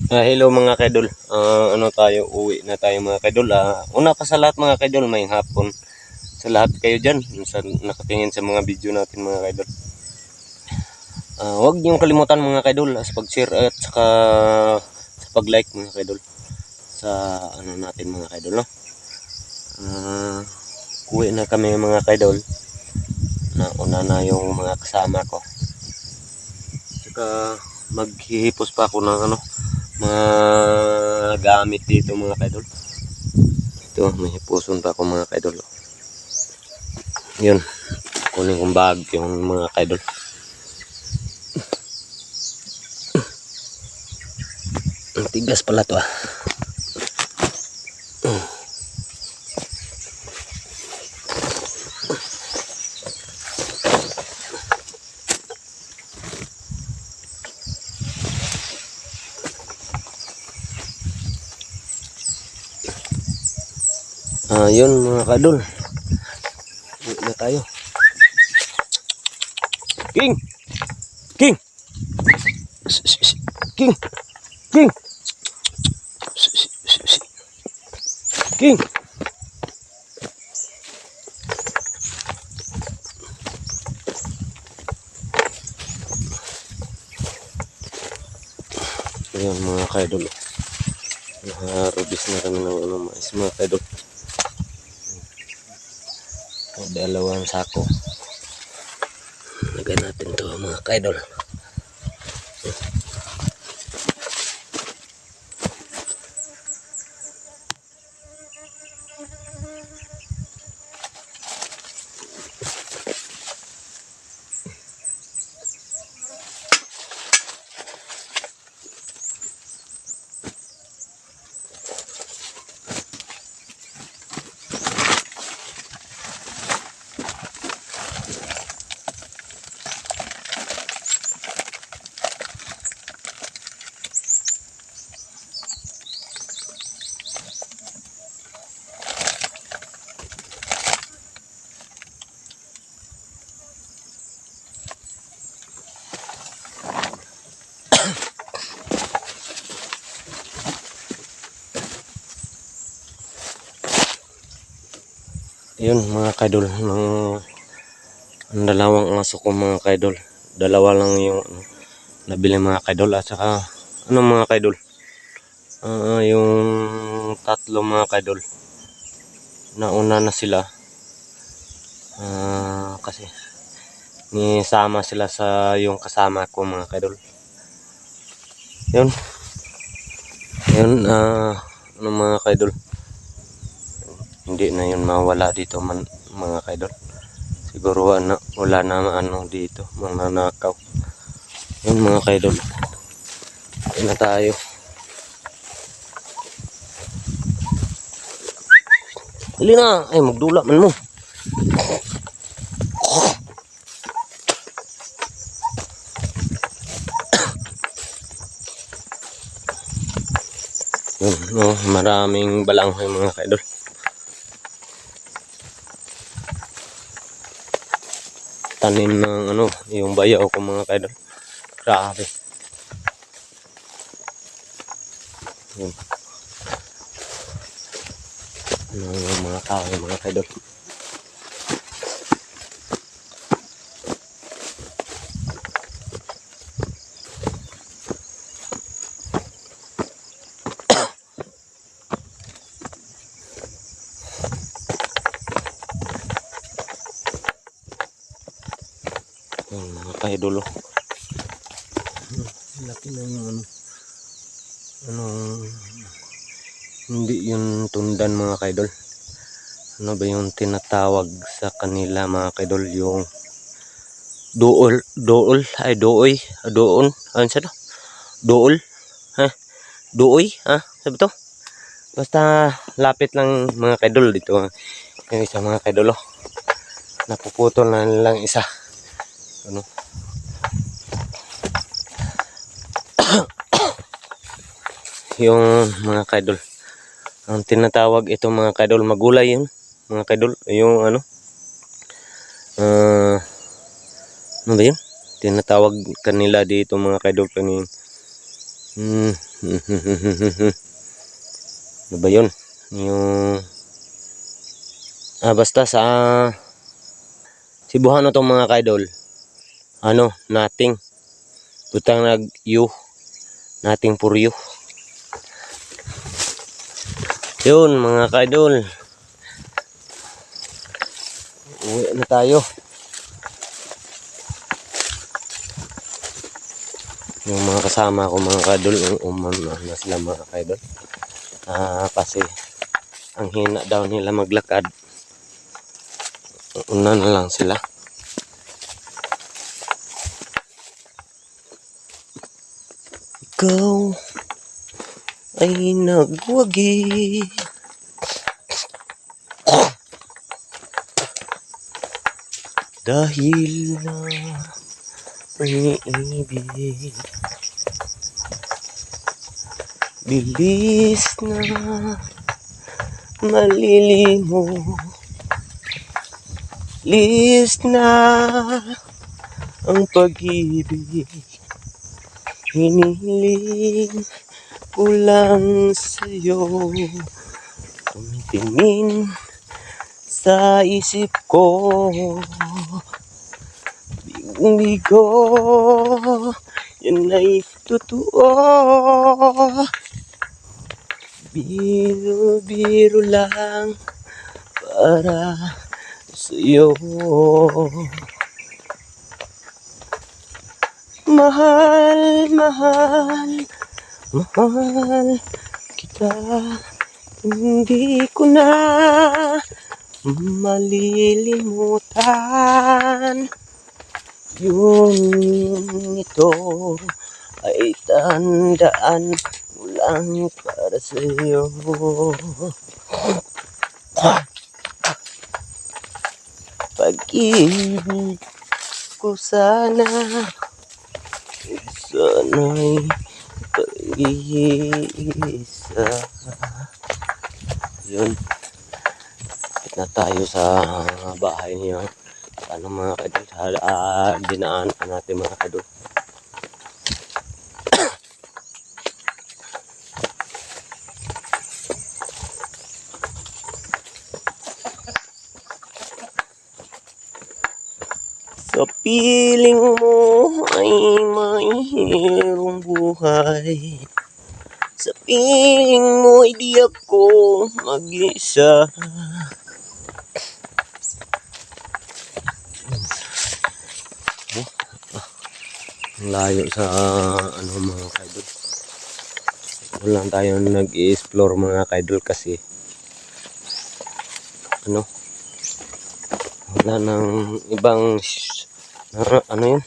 Hello mga kaidol. Ano tayo, uwi na tayo mga kaidol. Una pa sa lahat mga kaidol, may hapon sa lahat kayo dyan sa nakatingin sa mga video natin mga kaidol. Huwag niyong kalimutan mga kaidol sa pag-share at saka sa pag-like mga kaidol sa ano natin mga kaidol, no? Uwi na kami mga kaidol. Nauna na yung mga kasama ko. Saka maghihipos pa ako ng mga gamit dito mga kaidol. Ito, may hipuson pa ako mga kaidol. Yun, kunin kong bag yung mga kaidol. Ang tigas pala to Yun mga kaidol. Uwi na tayo. King! King! King! King! King! Ayan mga kaidol. Naharubis na kami ng mais mga kaidol. Dalawang sako. Lagay natin to mga kaidol. Yun mga kaidol, ang dalawang aso ko mga kaidol. Dalawa lang yung nabili mga kaidol at saka mga kaidol. Yung tatlo mga kaidol. Nauna na sila. Kasi nisama sila sa yung kasama ko mga kaidol. Yun. Yun mga kaidol. Hindi na yun mawala dito mga kaidol. Siguro wala na dito mga nakaw. Yun mga kaidol. Ayun na tayo. Dali na, ay magdula man mo. Yun, maraming balanghoy mga kaidol. Tanim ng yung bayaw ko mga kaidol. Grabe. Yun. Yung mga tao mga kaidol. Mga kaidol. Laki na yung hindi yung tundan mga kaidol. Ano ba yung tinatawag sa kanila mga kaidol, yung dool ay dooy, doon ano sa to, dool dooy sabi to, basta lapit lang mga kaidol dito. Yung isa mga kaidol napuputol na lang isa yung mga kaidol. Ang tinatawag ito mga kaidol, magulay yun mga kaidol. Yung ano ba yun? Tinatawag kanila dito mga kaidol, Hmm. Ano ba yun? Yung basta sa Cebuano tong mga kaidol. Ano, nating butang nag-you, nating for you. Yun mga kaidol. Uwi na tayo. Yung mga kasama ko mga kaidol, na sila mga kaidol. Kasi ang hina daw nila maglakad. Una na lang sila. Ikaw ay nagwagi dahil na pag-ibig. Bilis na malilimo, lis na ang pag-ibig. Hiniling ko lang sa'yo, tumitingin sa isip ko, bigo, yan ay totoo. Biro-biro lang para sa'yo. Mahal, mahal, mahal kita. Hindi ko na malilimutan. Yun ito ay tandaan mo lang para sa'yo. Pag-ibig ko sana'y pag-iisa. Yun, na tayo sa bahay niya. Ano mga kaidol, dinaan natin mga kaidol. Sa piling mo ay mahirong buhay. Sa piling mo ay di ako mag-isa. Layo sa ano mga kaidol. Wala tayo nag-i-explore mga kaidol kasi ano, wala nang ibang ano yun,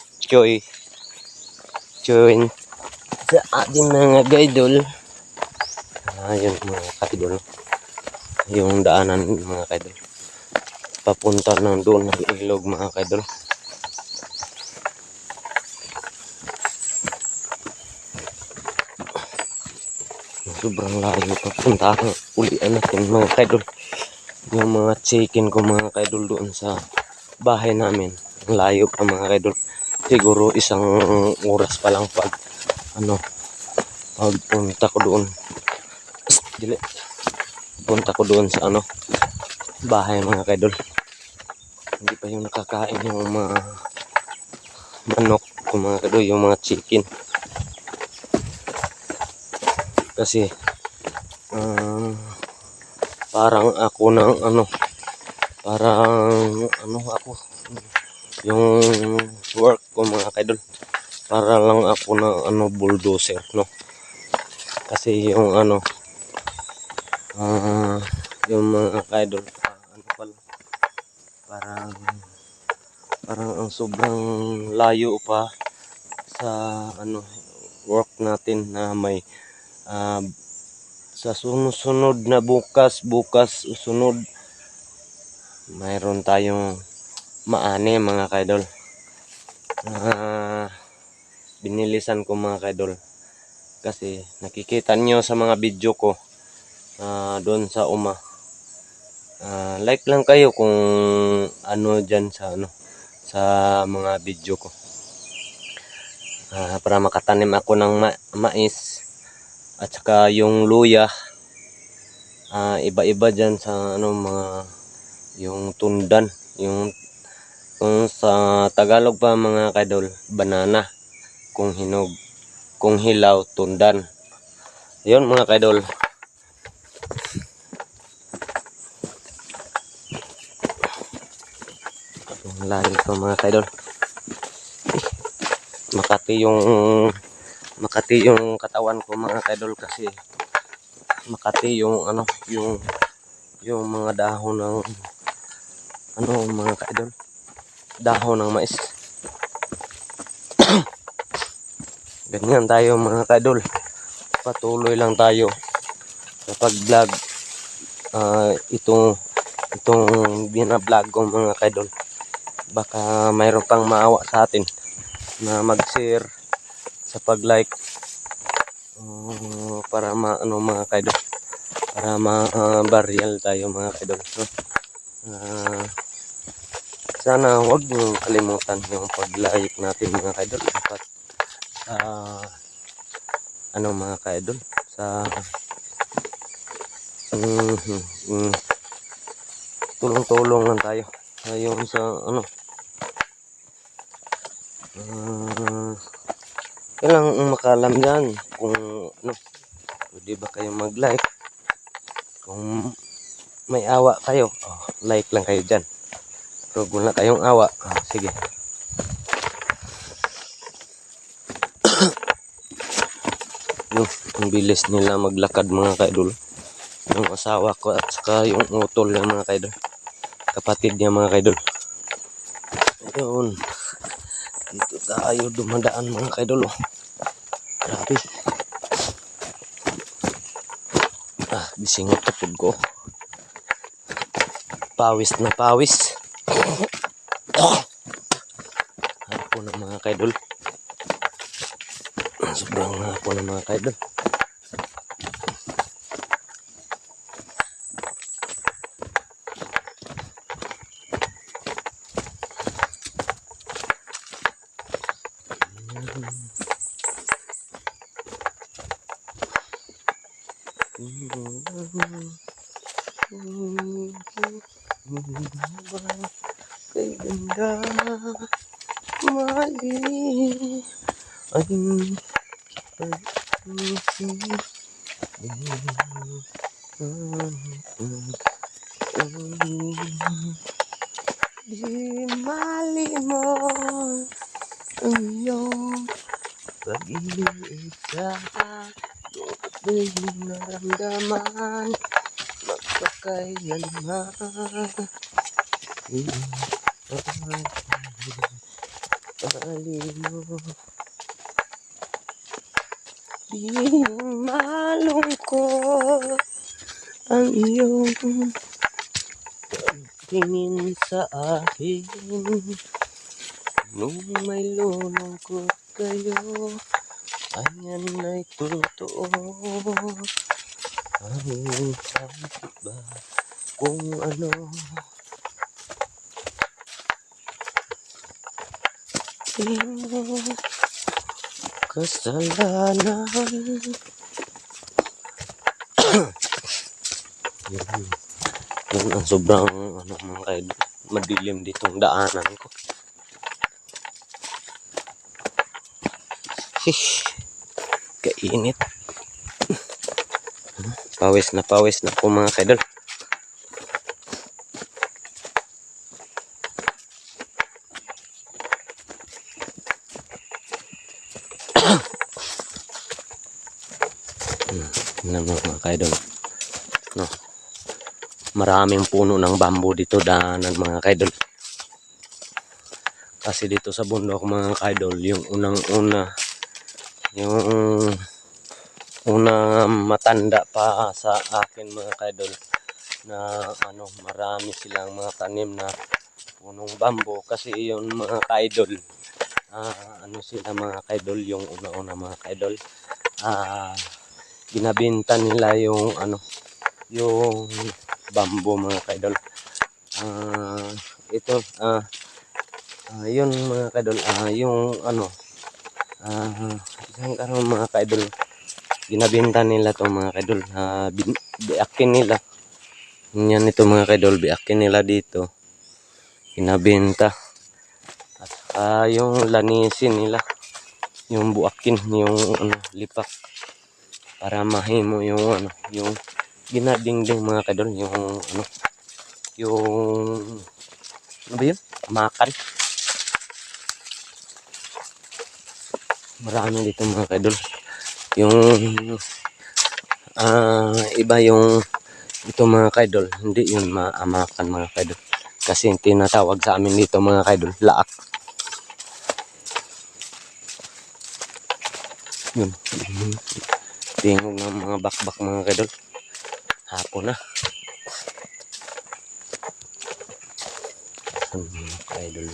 choice sa ating mga kaidol. Yun mga kaidol, yung daanan mga kaidol papunta ng doon ng ilog mga kaidol. Sobrang layo papunta ulian natin mga kaidol. Yung mga chicken ko mga kaidol doon sa bahay namin, layo pa mga kaidol. Siguro isang oras pa lang pag ano, pagpunta ko doon. Dili, punta ko doon sa ano, bahay mga kaidol. Hindi pa yung nakakain yung mga manok ko mga kaidol, yung mga chicken. Kasi parang ako ng ano, parang ano ako, yung work ko mga kaidol, para lang ako ng ano, bulldozer, no? Kasi yung ano, yung mga kaidol, ano pala, parang ang sobrang layo pa sa ano, work natin na may sa sunod na bukas sunod mayroon tayong maani mga kaidol. Binilisan ko mga kaidol kasi nakikita nyo sa mga video ko doon sa like lang kayo kung ano dyan sa ano, sa mga video ko. para makatanim ako ng mais at saka yung luya. Iba-iba dyan sa ano mga yung tundan, yung kung sa Tagalog pa mga kaidol, banana, kung hinog, kung hilaw, tundan. Ayun mga kaidol. Lalim pa mga kaidol. Makati yung katawan ko mga kaidol kasi makati yung ano yung mga dahon ng ano mga kaidol, dahon ng mais. Ganyan tayo mga kaidol, patuloy lang tayo sa pag-vlog. Itong bina-vlog ko mga kaidol, baka mayroon pang maawa sa atin na mag-share sa pag-like, para ano mga kaidol, para ma-burial tayo mga kaidol. Sana huwag niyong kalimutan yung pag-like natin mga kaidol, dapat ano mga kaidol, sa tulong-tulong lang tayo ayun sa ano. Kailangan makalam yan kung ano, pwede ba kayo mag-like. Kung may awa kayo, like lang kayo dyan. Pero kung wala kayong awa, sige. Ang bilis nila maglakad mga kaidol, yung asawa ko at saka yung utol ng mga kaidol, kapatid niya mga kaidol. Ayun, dito tayo dumadaan mga kaidol. Grabe. Bisingot kapod ko. Pawis na pawis. Hapo na mga kaidol. Sobrang hapo na mga kaidol. Kay ganda mali ay di malimot ang iyong pag-ibig sa ako'y naramdaman magpakailanman. Di malungkot ang iyong pagtingin sa akin nung may lulungkot kayo. Ayan ay totoo. Ang sakit ba kung ano? Imo kasalanan. Yun ang sobrang ano mga kaidol, madilim ditong daanan ko. Kainit. Pawis na po mga kaidol. Mga kaidol, no, maraming puno ng bamboo dito daanan mga kaidol. Kasi dito sa bundok mga kaidol, yung unang matanda pa sa akin mga kaidol na ano, marami silang mga tanim na punong bamboo. Kasi yung mga kaidol, ano sila mga kaidol, yung una-una mga kaidol, binabenta nila yung ano, yung bamboo mga kaidol. Ito yun mga kaidol, yung ano, Isang karon mga kaidol, ginabenta nila to mga kaidol. Biakin nila. Yan ito mga kaidol, biakin nila dito. Ginabenta. At yung lanisin nila. Yung buakin, yung lipak. Para mahimo yung yung ginadingding mga kaidol. Yung ano ba yun? Makan. Marami dito mga kaidol. Yung iba yung ito mga kaidol, hindi yun maamakan mga kaidol. Kasi yung tinatawag sa amin dito mga kaidol, laak. Yun. Tingog ng mga bakbak mga kaidol. Hapon na. Mga kaidol.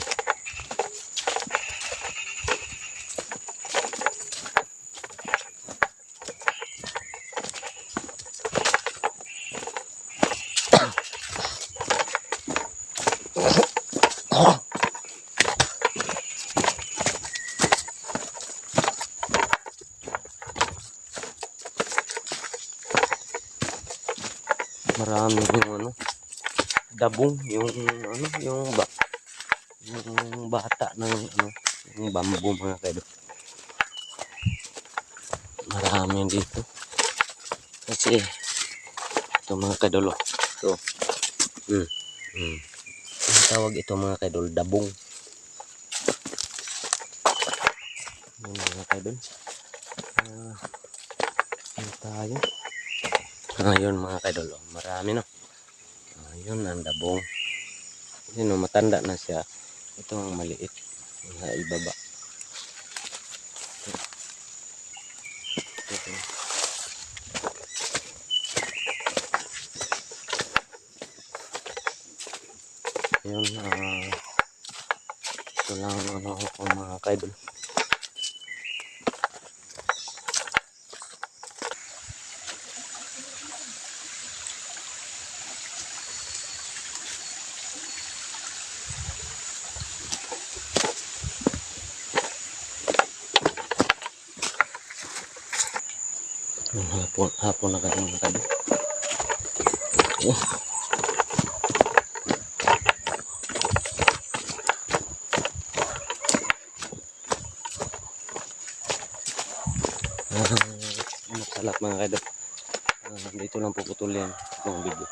Marami yung dabong, yung bata ng yung bamboo mga kaidol. Marami dito. Kasi ito mga kaidol. So, ang tawag ito mga kaidol, dabong. Yun mga kaidol. Ano tayo? Ayun mga kaidol, marami no. Ayun ang dabong. Yun matanda na siya. Ito ang maliit na ibaba. Yun, ito lang ko mga kaidol. Hapon na kayo mga kaidol. Salat mga kaidol. Dito lang puputulin ang video.